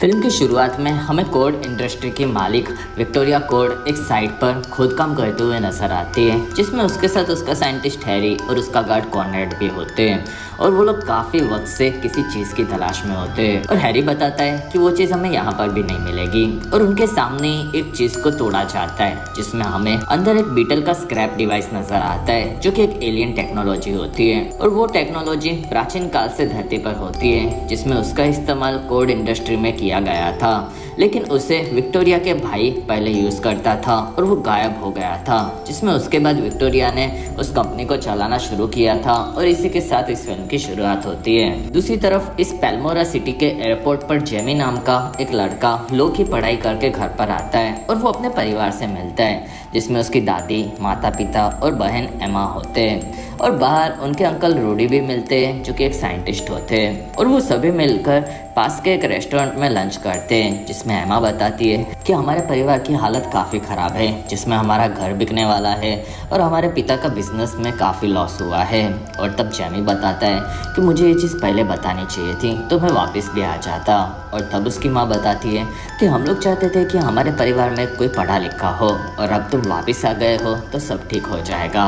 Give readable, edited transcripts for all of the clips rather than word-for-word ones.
Film की शुरुआत में हमें कोड इंडस्ट्री की मालिक विक्टोरिया कोड एक साइट पर खुद काम करते हुए नजर आती है, जिसमें उसके साथ उसका साइंटिस्ट हैरी और उसका गार्ड कॉनरेड भी होते हैं। और वो लोग काफ़ी वक्त से किसी चीज़ की तलाश में होते हैं और हैरी बताता है कि वो चीज़ हमें यहाँ पर भी नहीं मिलेगी। और उनके सामने एक चीज़ को तोड़ा जाता है, जिसमें हमें अंदर एक बीटल का स्क्रैप डिवाइस नजर आता है, जो कि एक एलियन टेक्नोलॉजी होती है। और वो टेक्नोलॉजी प्राचीन काल से धरती पर होती है, जिसमें उसका इस्तेमाल कोड इंडस्ट्री में किया गया था, लेकिन उसे विक्टोरिया के भाई पहले यूज करता था और वो गायब हो गया था। जिसमें उसके बाद विक्टोरिया ने उस कंपनी को चलाना शुरू किया था और इसी के साथ इस फिल्म की शुरुआत होती है। दूसरी तरफ इस पेल्मोरा सिटी के एयरपोर्ट पर जेमी नाम का एक लड़का लॉ की पढ़ाई करके घर पर आता है और वो अपने परिवार से मिलता है, जिसमें उसकी दादी, माता पिता और बहन एमा होते हैं। और बाहर उनके अंकल रूडी भी मिलते हैं, जो कि एक साइंटिस्ट होते हैं। और वो सभी मिलकर पास के एक रेस्टोरेंट में लंच करते हैं, जिसमें एमा बताती है कि हमारे परिवार की हालत काफ़ी ख़राब है, जिसमें हमारा घर बिकने वाला है और हमारे पिता का बिजनेस में काफ़ी लॉस हुआ है। और तब जेमी बताता है कि मुझे ये चीज़ पहले बतानी चाहिए थी, तो मैं वापस भी आ जाता। और तब उसकी माँ बताती है कि हम लोग चाहते थे कि हमारे परिवार में कोई पढ़ा लिखा हो, और अब तुम वापस आ गए हो तो सब ठीक हो जाएगा।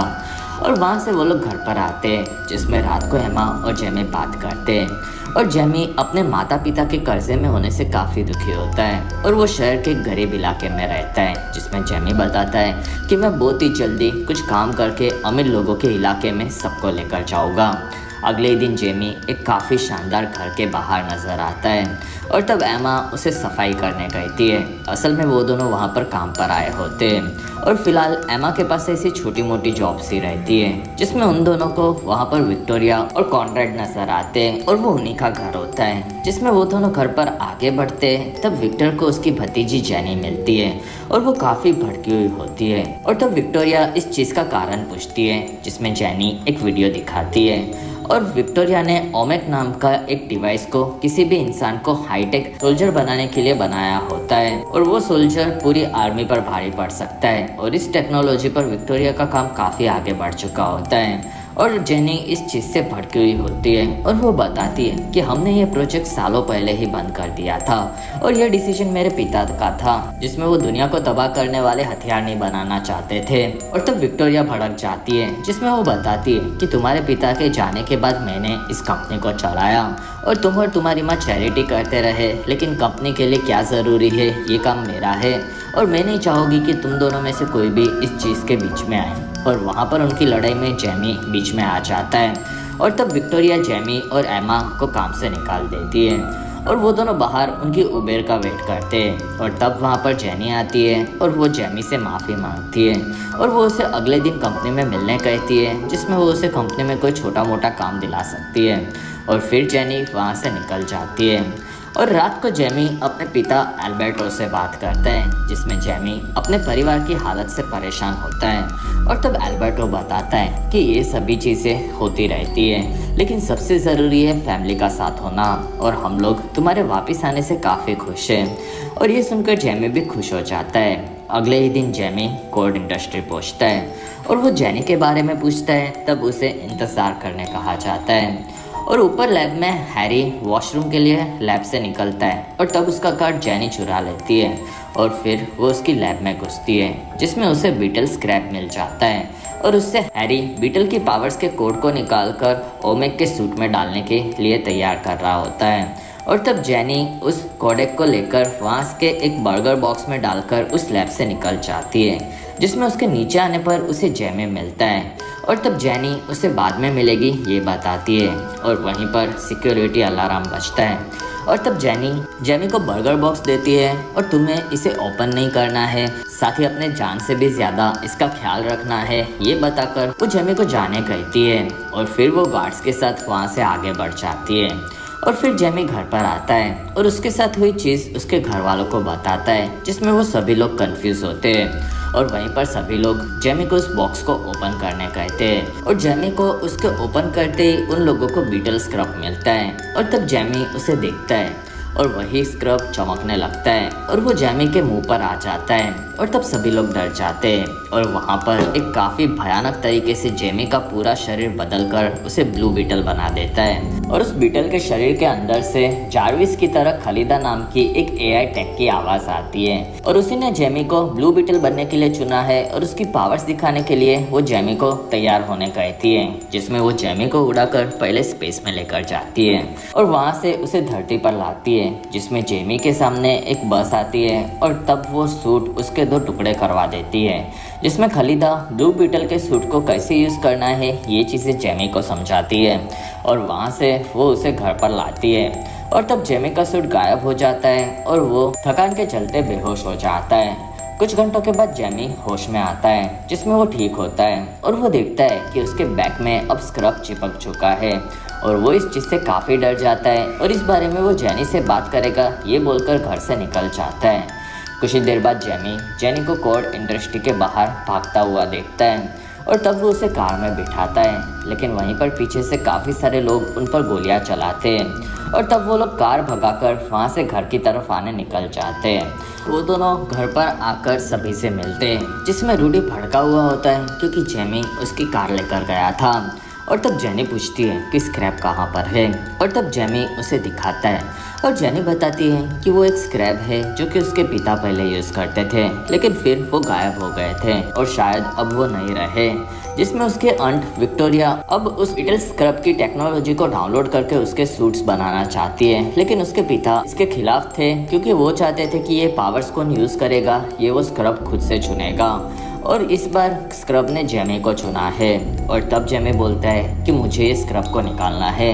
और वहाँ से वो लोग घर पर आते हैं, जिसमें रात को एमा और जेमी बात करते हैं। और जेमी अपने माता पिता के कर्जे में होने से काफ़ी दुखी होता है और वो शहर के गरीब इलाके में रहता है, जिसमें जेमी बताता है कि मैं बहुत ही जल्दी कुछ काम करके अमीर लोगों के इलाके में सबको लेकर जाऊँगा। अगले ही दिन जेमी एक काफ़ी शानदार घर के बाहर नज़र आता है और तब एमा उसे सफाई करने कहती है। असल में वो दोनों वहाँ पर काम पर आए होते हैं और फिलहाल एमा के पास ऐसी छोटी मोटी जॉब्स ही रहती है, जिसमें उन दोनों को वहाँ पर विक्टोरिया और कॉनरेड नज़र आते हैं और वो उन्हीं का घर होता है। जिसमें वो दोनों घर पर आगे बढ़ते हैं, तब विक्टर को उसकी भतीजी जेनी मिलती है और वो काफ़ी भड़की हुई होती है। और तब विक्टोरिया इस चीज़ का कारण पूछती है, जिसमें जेनी एक वीडियो दिखाती है। और विक्टोरिया ने ओमेक नाम का एक डिवाइस को किसी भी इंसान को हाईटेक सोल्जर बनाने के लिए बनाया होता है, और वो सोल्जर पूरी आर्मी पर भारी पड़ सकता है। और इस टेक्नोलॉजी पर विक्टोरिया का काम काफ़ी आगे बढ़ चुका होता है और जेनी इस चीज़ से भड़की हुई होती है और वो बताती है कि हमने ये प्रोजेक्ट सालों पहले ही बंद कर दिया था और यह डिसीजन मेरे पिता का था, जिसमें वो दुनिया को तबाह करने वाले हथियार नहीं बनाना चाहते थे। और तब विक्टोरिया भड़क जाती है, जिसमें वो बताती है कि तुम्हारे पिता के जाने के बाद मैंने इस कंपनी को चलाया और तुम और तुम्हारी माँ चैरिटी करते रहे, लेकिन कंपनी के लिए क्या ज़रूरी है ये काम मेरा है और मैं नहीं चाहूँगी कि तुम दोनों में से कोई भी इस चीज़ के बीच में आए। और वहाँ पर उनकी लड़ाई में जेमी बीच में आ जाता है और तब विक्टोरिया जेमी और एमा को काम से निकाल देती है और वो दोनों बाहर उनकी उबेर का वेट करते हैं। और तब वहाँ पर जेनी आती है और वो जेमी से माफ़ी मांगती है और वो उसे अगले दिन कंपनी में मिलने कहती है, जिसमें वो उसे कंपनी में कोई छोटा मोटा काम दिला सकती है। और फिर जेनी वहाँ से निकल जाती है और रात को जेमी अपने पिता एल्बर्टो से बात करता है, जिसमें जेमी अपने परिवार की हालत से परेशान होता है। और तब एल्बर्टो बताता है कि ये सभी चीज़ें होती रहती है, लेकिन सबसे ज़रूरी है फैमिली का साथ होना, और हम लोग तुम्हारे वापस आने से काफ़ी खुश हैं। और ये सुनकर जेमी भी खुश हो जाता है। अगले ही दिन जेमी कोड इंडस्ट्री पहुँचता है और वो जेनी के बारे में पूछता है, तब उसे इंतज़ार करने कहा जाता है। और ऊपर लैब में हैरी वॉशरूम के लिए लैब से निकलता है और तब उसका कार्ड जेनी चुरा लेती है और फिर वो उसकी लैब में घुसती है, जिसमें उसे बीटल स्क्रैप मिल जाता है और उससे हैरी बीटल की पावर्स के कोड को निकालकर ओमेक के सूट में डालने के लिए तैयार कर रहा होता है। और तब जेनी उस कोडेक को लेकर वहाँ के एक बर्गर बॉक्स में डालकर उस लैब से निकल जाती है, जिसमें उसके नीचे आने पर उसे जेमी मिलता है और तब जेनी उसे बाद में मिलेगी ये बताती है। और वहीं पर सिक्योरिटी अलार्म बजता है और तब जेमी को बर्गर बॉक्स देती है और तुम्हें इसे ओपन नहीं करना है, साथ ही अपने जान से भी ज़्यादा इसका ख्याल रखना है, ये बताकर वो जेमी को जाने कहती है। और फिर वो गार्ड्स के साथ वहाँ से आगे बढ़ जाती है और फिर जेमी घर पर आता है और उसके साथ हुई चीज़ उसके घर वालों को बताता है, जिसमें वो सभी लोग कंफ्यूज होते हैं। और वहीं पर सभी लोग जेमी को उस बॉक्स को ओपन करने कहते हैं और जेमी को उसके ओपन करते ही उन लोगों को बीटल स्क्रैप मिलता है और तब जेमी उसे देखता है और वही स्क्रब चमकने लगता है और वो जेमी के मुंह पर आ जाता है और तब सभी लोग डर जाते हैं और वहाँ पर एक काफ़ी भयानक तरीके से जेमी का पूरा शरीर बदलकर उसे ब्लू बीटल बना देता है और उस बीटल के शरीर के अंदर से जारविस की तरह खलीदा नाम की एक एआई टेक की आवाज़ आती है और उसी ने जेमी को ब्लू बीटल बनने के लिए चुना है और उसकी पावर्स दिखाने के लिए वो जेमी को तैयार होने कहती है, जिसमें वो जेमी को उड़ाकर पहले स्पेस में लेकर जाती है और वहाँ से उसे धरती पर लाती है, जिसमें जेमी के सामने एक बस आती है और तब वो सूट उसके 2 टुकड़े करवा देती है, जिसमें खलीदा ब्लू बीटल के सूट को कैसे यूज़ करना है ये चीज़ें जेमी को समझाती है और वहाँ से वो उसे घर पर लाती है और तब जेमी का सूट गायब हो जाता है और वो थकान के चलते बेहोश हो जाता है। कुछ घंटों के बाद जेमी होश में आता है, जिसमें वो ठीक होता है और वो देखता है कि उसके बैग में अब स्क्रब चिपक चुका है और वो इस चीज़ से काफ़ी डर जाता है और इस बारे में वो जेनी से बात करेगा ये बोलकर घर से निकल जाता है। कुछ ही देर बाद जेनी को कोड इंडस्ट्री के बाहर भागता हुआ देखता है और तब वो उसे कार में बिठाता है, लेकिन वहीं पर पीछे से काफ़ी सारे लोग उन पर गोलियां चलाते हैं और तब वो लोग कार भगाकर वहाँ से घर की तरफ आने निकल जाते हैं। वो दोनों घर पर आकर सभी से मिलते हैं, जिसमें रूडी भड़का हुआ होता है क्योंकि जेमी उसकी कार लेकर गया था और तब जेनी पूछती है कि स्क्रैप कहाँ पर है और तब जेमी उसे दिखाता है और जेनी बताती है कि वो एक स्क्रैप है जो कि उसके पिता पहले यूज़ करते थे, लेकिन फिर वो गायब हो गए थे और शायद अब वो नहीं रहे, जिसमें उसके अंट विक्टोरिया अब उस बीटल स्क्रब की टेक्नोलॉजी को डाउनलोड करके उसके सूट्स बनाना चाहती है, लेकिन उसके पिता इसके खिलाफ थे क्योंकि वो चाहते थे कि ये पावर्स कौन यूज़ करेगा ये वो स्क्रब खुद से चुनेगा और इस बार स्क्रब ने जेमी को चुना है और तब जेमी बोलता है कि मुझे ये स्क्रब को निकालना है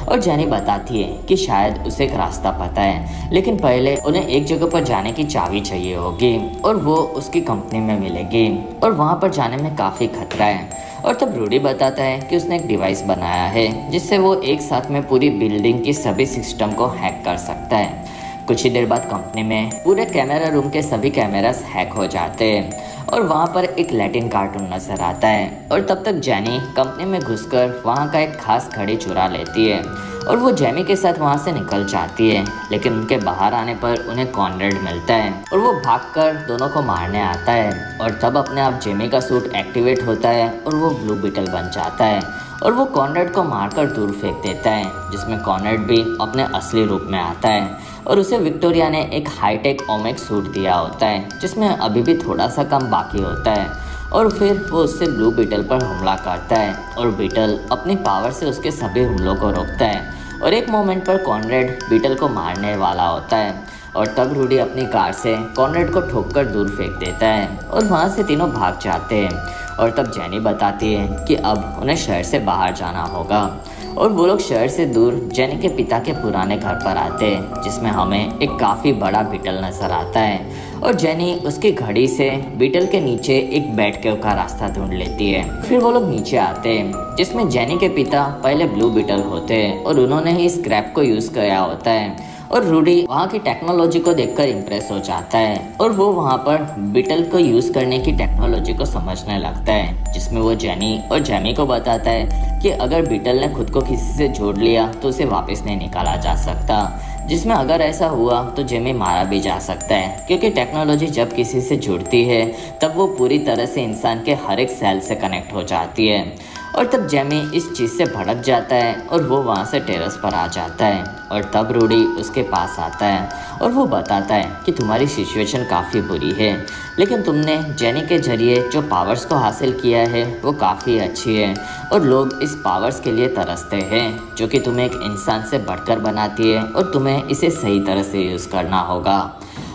और जेनी बताती है कि शायद उसे एक रास्ता पता है, लेकिन पहले उन्हें एक जगह पर जाने की चाबी चाहिए होगी और वो उसकी कंपनी में मिलेगी और वहाँ पर जाने में काफ़ी खतरा है और तब रूडी बताता है कि उसने एक डिवाइस बनाया है जिससे वो एक साथ में पूरी बिल्डिंग की सभी सिस्टम को हैक कर सकता है। कुछ ही देर बाद कंपनी में पूरे कैमरा रूम के सभी कैमरास हैक हो जाते हैं और वहाँ पर एक लैटिन कार्टून नजर आता है और तब तक जेनी कंपनी में घुसकर वहाँ का एक खास घड़ी चुरा लेती है और वो जेमी के साथ वहाँ से निकल जाती है, लेकिन उनके बाहर आने पर उन्हें कॉनरेड मिलता है और वो भागकर दोनों को मारने आता है और तब अपने आप जेमी का सूट एक्टिवेट होता है और वो ब्लू बीटल बन जाता है और वो कॉनरेड को मारकर दूर फेंक देता है, जिसमें कॉनरेड भी अपने असली रूप में आता है और उसे विक्टोरिया ने एक हाईटेक ओमेक सूट दिया होता है जिसमें अभी भी थोड़ा सा कम बाकी होता है और फिर वो उससे ब्लू बीटल पर हमला करता है और बीटल अपनी पावर से उसके सभी हमलों को रोकता है और एक मोमेंट पर कॉनरेड बीटल को मारने वाला होता है और तब रूडी अपनी कार से कॉनरेड को ठोककर दूर फेंक देता है और वहाँ से तीनों भाग जाते हैं और तब जेनी बताती है कि अब उन्हें शहर से बाहर जाना होगा और वो लोग शहर से दूर जेनी के पिता के पुराने घर पर आते हैं, जिसमें हमें एक काफ़ी बड़ा बीटल नजर आता है और जेनी उसकी घड़ी से बीटल के नीचे एक बैठ का रास्ता ढूंढ लेती है। फिर वो लोग नीचे आते हैं, जिसमें जेनी के पिता पहले ब्लू बीटल होते हैं और उन्होंने ही स्क्रैप को यूज़ किया होता है और रूडी वहाँ की टेक्नोलॉजी को देखकर इम्प्रेस हो जाता है और वो वहाँ पर बीटल को यूज़ करने की टेक्नोलॉजी को समझने लगता है, जिसमें वो जेनी और जेमी को बताता है कि अगर बीटल ने खुद को किसी से जोड़ लिया तो उसे वापस नहीं निकाला जा सकता, जिसमें अगर ऐसा हुआ तो जेमी मारा भी जा सकता है क्योंकि टेक्नोलॉजी जब किसी से जुड़ती है तब वो पूरी तरह से इंसान के हर एक सेल से कनेक्ट हो जाती है और तब जेमी इस चीज़ से भड़क जाता है और वो वहाँ से टेरेस पर आ जाता है और तब रूडी उसके पास आता है और वो बताता है कि तुम्हारी सिचुएशन काफ़ी बुरी है, लेकिन तुमने जेनी के जरिए जो पावर्स को हासिल किया है वो काफ़ी अच्छी है और लोग इस पावर्स के लिए तरसते हैं जो कि तुम्हें एक इंसान से बढ़कर बनाती है और तुम्हें इसे सही तरह से यूज़ करना होगा।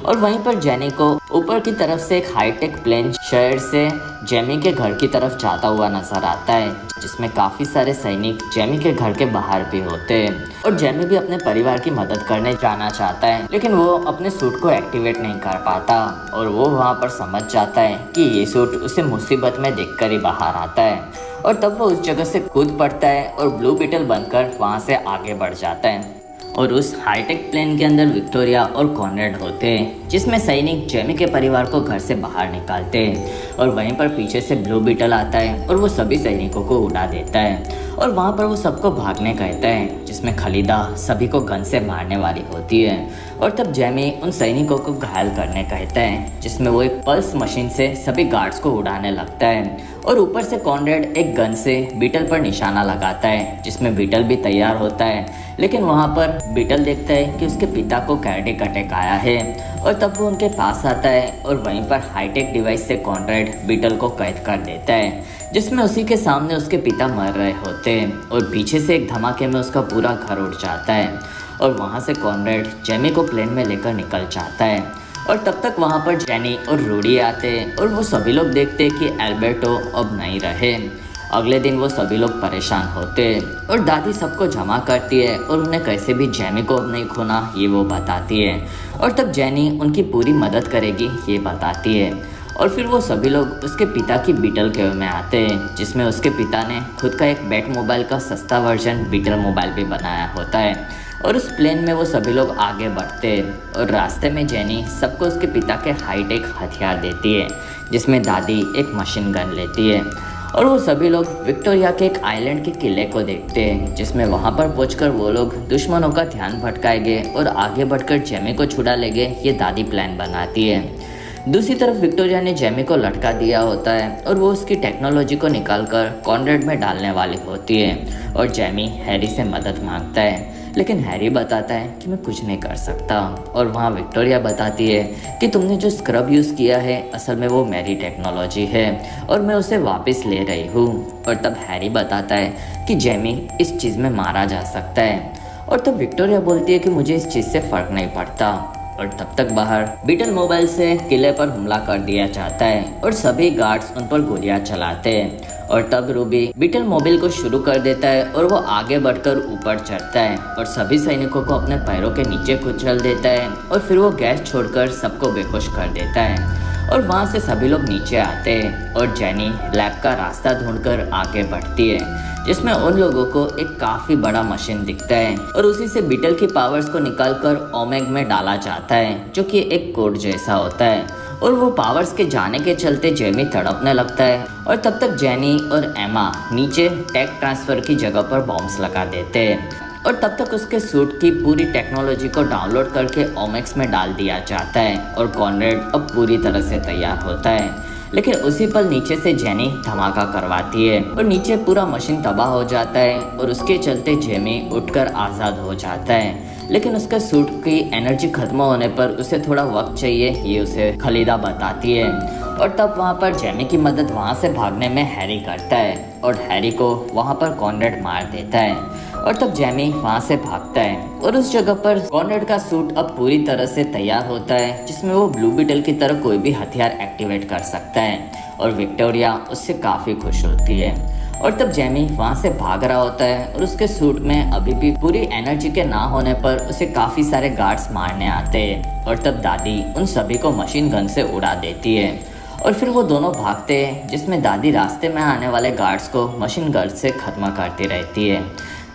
और वहीं पर जेनी को ऊपर की तरफ से एक हाईटेक प्लेन शहर से जेमी के घर की तरफ जाता हुआ नजर आता है, जिसमें काफ़ी सारे सैनिक जेमी के घर के बाहर भी होते हैं और जेमी भी अपने परिवार की मदद करने जाना चाहता है, लेकिन वो अपने सूट को एक्टिवेट नहीं कर पाता और वो वहाँ पर समझ जाता है कि ये सूट उसे मुसीबत में देखकर ही बाहर आता है और तब वो उस जगह से कूद पड़ता है और ब्लू बीटल बनकर वहाँ से आगे बढ़ जाता है और उस हाईटेक प्लेन के अंदर विक्टोरिया और कॉनरेड होते हैं, जिसमें सैनिक जेमी के परिवार को घर से बाहर निकालते हैं और वहीं पर पीछे से ब्लू बीटल आता है और वो सभी सैनिकों को उड़ा देता है और वहाँ पर वो सबको भागने कहता है, जिसमें खलीदा सभी को गन से मारने वाली होती है और तब जेमी उन सैनिकों को घायल करने कहता है, जिसमें वो एक पल्स मशीन से सभी गार्ड्स को उड़ाने लगता है और ऊपर से कॉनरेड एक गन से बीटल पर निशाना लगाता है, जिसमें बीटल भी तैयार होता है। लेकिन वहाँ पर बीटल देखता है कि उसके पिता को कार्डियक अटैक आया है और तब वो उनके पास आता है और वहीं पर हाईटेक डिवाइस से कॉनरेड बीटल को कैद कर देता है, जिसमें उसी के सामने उसके पिता मर रहे होते हैं और पीछे से एक धमाके में उसका पूरा घर उड़ जाता है और वहाँ से कॉनरेड जेमी को प्लेन में लेकर निकल जाता है और तब तक वहाँ पर जेनी और रूडी आते हैं और वो सभी लोग देखते हैं कि एल्बर्टो अब नहीं रहे। अगले दिन वो सभी लोग परेशान होते हैं और दादी सबको जमा करती है और उन्हें कैसे भी जेमी को अब नहीं खोना ये वो बताती है और तब जेनी उनकी पूरी मदद करेगी ये बताती है और फिर वो सभी लोग उसके पिता की बीटल केव में आते हैं, जिसमें उसके पिता ने खुद का एक बैट मोबाइल का सस्ता वर्जन बीटल मोबाइल भी बनाया होता है और उस प्लेन में वो सभी लोग आगे बढ़ते हैं और रास्ते में जेनी सबको उसके पिता के हाईटेक हथियार देती है, जिसमें दादी एक मशीन गन लेती है और वो सभी लोग विक्टोरिया के एक आइलैंड के किले को देखते हैं, जिसमें वहाँ पर पहुंचकर वो लोग दुश्मनों का ध्यान भटकाएंगे और आगे बढ़कर जेमी को छुड़ा लेंगे ये दादी प्लान बनाती है। दूसरी तरफ विक्टोरिया ने जेमी को लटका दिया होता है और वो उसकी टेक्नोलॉजी को निकालकर कॉनरेड में डालने वाली होती है और जेमी हैरी से मदद मांगता है, लेकिन हैरी बताता है कि मैं कुछ नहीं कर सकता और वहाँ विक्टोरिया बताती है कि तुमने जो स्क्रब यूज़ किया है असल में वो मेरी टेक्नोलॉजी है और मैं उसे वापस ले रही हूँ और तब हैरी बताता है कि जेमी इस चीज़ में मारा जा सकता है और तब विक्टोरिया बोलती है कि मुझे इस चीज़ से फ़र्क नहीं पड़ता और तब तक बाहर बीटल मोबाइल से किले पर हमला कर दिया जाता है और सभी गार्ड्स उन पर गोलियां चलाते हैं और तब रूबी बीटल मोबाइल को शुरू कर देता है और वो आगे बढ़कर ऊपर चढ़ता है और सभी सैनिकों को अपने पैरों के नीचे कुचल देता है और फिर वो गैस छोड़कर सबको बेहोश कर देता है और वहाँ से सभी लोग नीचे आते हैं और जेनी लैब का रास्ता ढूंढकर आगे बढ़ती है, जिसमें उन लोगों को एक काफ़ी बड़ा मशीन दिखता है और उसी से बीटल की पावर्स को निकालकर ओमेग में डाला जाता है, जो कि एक कोड जैसा होता है और वो पावर्स के जाने के चलते जेमी तड़पने लगता है और तब तक जेनी और एमा नीचे टेक ट्रांसफ़र की जगह पर बॉम्ब्स लगा देते हैं और तब तक उसके सूट की पूरी टेक्नोलॉजी को डाउनलोड करके ओमेक्स में डाल दिया जाता है और कॉनरेड अब पूरी तरह से तैयार होता है। लेकिन उसी पल नीचे से जेनी धमाका करवाती है और नीचे पूरा मशीन तबाह हो जाता है और उसके चलते जेमी उठकर आज़ाद हो जाता है, लेकिन उसके सूट की एनर्जी खत्म होने पर उसे थोड़ा वक्त चाहिए ये उसे खलीदा बताती है और तब वहाँ पर जेमी की मदद वहाँ से भागने में हैरी करता है और हैरी को वहाँ पर कॉनरेड मार देता है और तब जेमी वहाँ से भागता है और उस जगह पर कॉनरेड का सूट अब पूरी तरह से तैयार होता है, जिसमें वो ब्लू बीटल की तरह कोई भी हथियार एक्टिवेट कर सकता है और विक्टोरिया उससे काफ़ी खुश होती है और तब जेमी वहाँ से भाग रहा होता है और उसके सूट में अभी भी पूरी एनर्जी के ना होने पर उसे काफ़ी सारे गार्ड्स मारने आते हैं और तब दादी उन सभी को मशीन गन से उड़ा देती है और फिर वो दोनों भागते हैं, जिसमें दादी रास्ते में आने वाले गार्ड्स को मशीन गन से ख़त्म करती रहती है।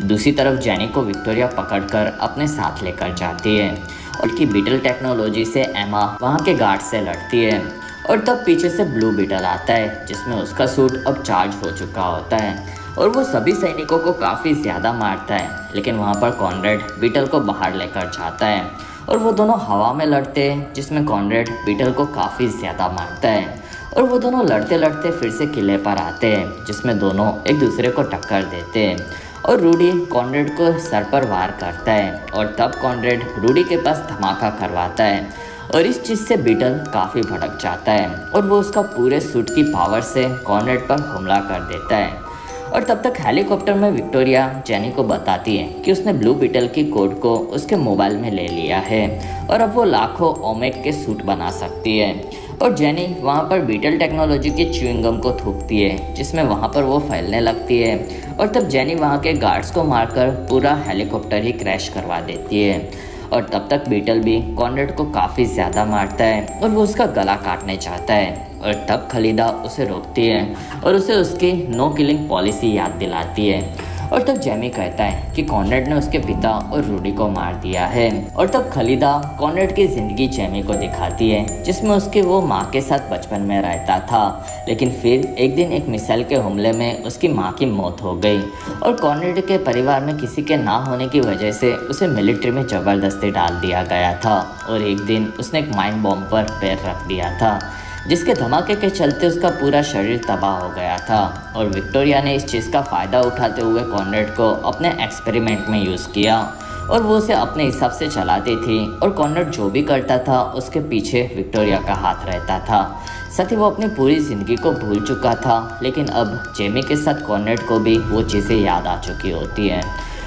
दूसरी तरफ जेनी को विक्टोरिया पकड़कर अपने साथ लेकर जाती है और उसकी बीटल टेक्नोलॉजी से एमा वहाँ के गार्ड से लड़ती है और तब पीछे से ब्लू बीटल आता है, जिसमें उसका सूट अब चार्ज हो चुका होता है और वो सभी सैनिकों को काफ़ी ज़्यादा मारता है, लेकिन वहाँ पर कॉनरेड बीटल को बाहर लेकर जाता है और वो दोनों हवा में लड़ते हैं, जिसमें कॉनरेड बीटल को काफ़ी ज़्यादा मारता है और वो दोनों लड़ते लड़ते फिर से किले पर आते हैं, जिसमें दोनों एक दूसरे को टक्कर देते हैं और रूडी कॉनरेड को सर पर वार करता है और तब कॉनरेड रूडी के पास धमाका करवाता है और इस चीज़ से बीटल काफ़ी भड़क जाता है और वो उसका पूरे सूट की पावर से कॉनरेड पर हमला कर देता है और तब तक हेलीकॉप्टर में विक्टोरिया जेनी को बताती है कि उसने ब्लू बीटल की कोड को उसके मोबाइल में ले लिया है और अब वो लाखों ओमेग के सूट बना सकती है और जेनी वहाँ पर बीटल टेक्नोलॉजी की च्युइंगम को थूकती है, जिसमें वहाँ पर वो फैलने लगती है और तब जेनी वहाँ के गार्ड्स को मारकर पूरा हेलीकॉप्टर ही क्रैश करवा देती है और तब तक बीटल भी कॉनरेड को काफ़ी ज़्यादा मारता है और वो उसका गला काटने चाहता है और तब खलीदा उसे रोकती है और उसे उसकी नो किलिंग पॉलिसी याद दिलाती है और तब जेमी कहता है कि कॉनरेड ने उसके पिता और रूडी को मार दिया है। और तब खलीदा कॉनरेड की जिंदगी जेमी को दिखाती है, जिसमें उसकी वो माँ के साथ बचपन में रहता था, लेकिन फिर एक दिन एक मिसाइल के हमले में उसकी माँ की मौत हो गई और कॉनरेड के परिवार में किसी के ना होने की वजह से उसे मिलिट्री में ज़बरदस्ती डाल दिया गया था। और एक दिन उसने एक माइन बॉम्ब पर पैर रख दिया था, जिसके धमाके के चलते उसका पूरा शरीर तबाह हो गया था। और विक्टोरिया ने इस चीज़ का फ़ायदा उठाते हुए कॉनरेड को अपने एक्सपेरिमेंट में यूज़ किया और वो उसे अपने हिसाब से चलाती थी। और कॉनरेड जो भी करता था उसके पीछे विक्टोरिया का हाथ रहता था। साथ ही वो अपनी पूरी ज़िंदगी को भूल चुका था, लेकिन अब जेमी के साथ कॉनरेड को भी वो चीज़ें याद आ चुकी होती हैं।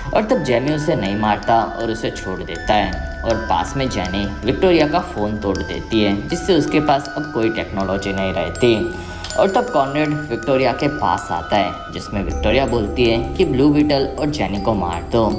और तब जेमी उसे नहीं मारता और उसे छोड़ देता है। और पास में जेनी विक्टोरिया का फ़ोन तोड़ देती है, जिससे उसके पास अब कोई टेक्नोलॉजी नहीं रहती। और तब कॉनरेड विक्टोरिया के पास आता है, जिसमें विक्टोरिया बोलती है कि ब्लू बीटल और जेनी को मार दो।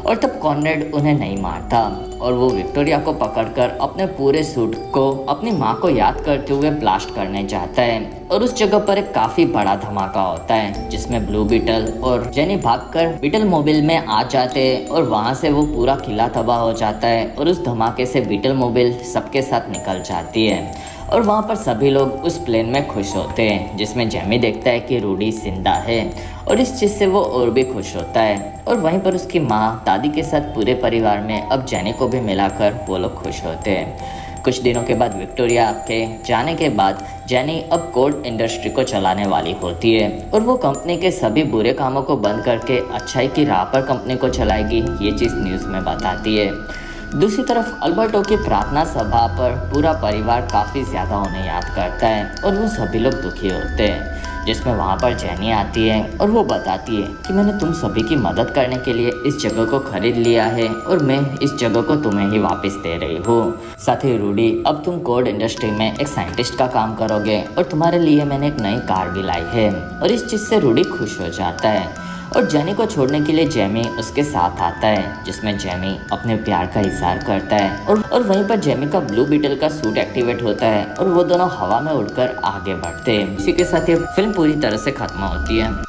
और तब कॉनरेड उन्हें नहीं मारता और वो विक्टोरिया को पकड़कर अपने पूरे सूट को अपनी माँ को याद करते हुए ब्लास्ट करने जाता है। और उस जगह पर एक काफ़ी बड़ा धमाका होता है, जिसमें ब्लू बीटल और जेनी भागकर बीटल मोबिल में आ जाते हैं और वहाँ से वो पूरा किला तबाह हो जाता है। और उस धमाके से बीटल मोबिल सबके साथ निकल जाती है और वहाँ पर सभी लोग उस प्लेन में खुश होते हैं, जिसमें जेमी देखता है कि रूडी जिंदा है और इस चीज़ से वो और भी खुश होता है। और वहीं पर उसकी माँ दादी के साथ पूरे परिवार में अब जेनी को भी मिलाकर वो लोग खुश होते हैं। कुछ दिनों के बाद विक्टोरिया के जाने के बाद जेनी अब कोड इंडस्ट्री को चलाने वाली होती है और वो कंपनी के सभी बुरे कामों को बंद करके अच्छाई की राह पर कंपनी को चलाएगी, ये चीज़ न्यूज़ में बताती है। दूसरी तरफ अल्बर्टो की प्रार्थना सभा पर पूरा परिवार काफ़ी ज़्यादा उन्हें याद करता है और वो सभी लोग दुखी होते हैं, जिसमें वहाँ पर जेनी आती है और वो बताती है कि मैंने तुम सभी की मदद करने के लिए इस जगह को खरीद लिया है और मैं इस जगह को तुम्हें ही वापस दे रही हूँ। साथ ही रूडी, अब तुम कोड इंडस्ट्री में एक साइंटिस्ट का काम करोगे और तुम्हारे लिए मैंने एक नई कार भी लाई है। और इस चीज़ से रूडी खुश हो जाता है और जेनी को छोड़ने के लिए जेमी उसके साथ आता है, जिसमें जेमी अपने प्यार का इजहार करता है। और वहीं पर जेमी का ब्लू बीटल का सूट एक्टिवेट होता है और वो दोनों हवा में उड़कर आगे बढ़ते हैं। इसी के साथ ये फिल्म पूरी तरह से खत्म होती है।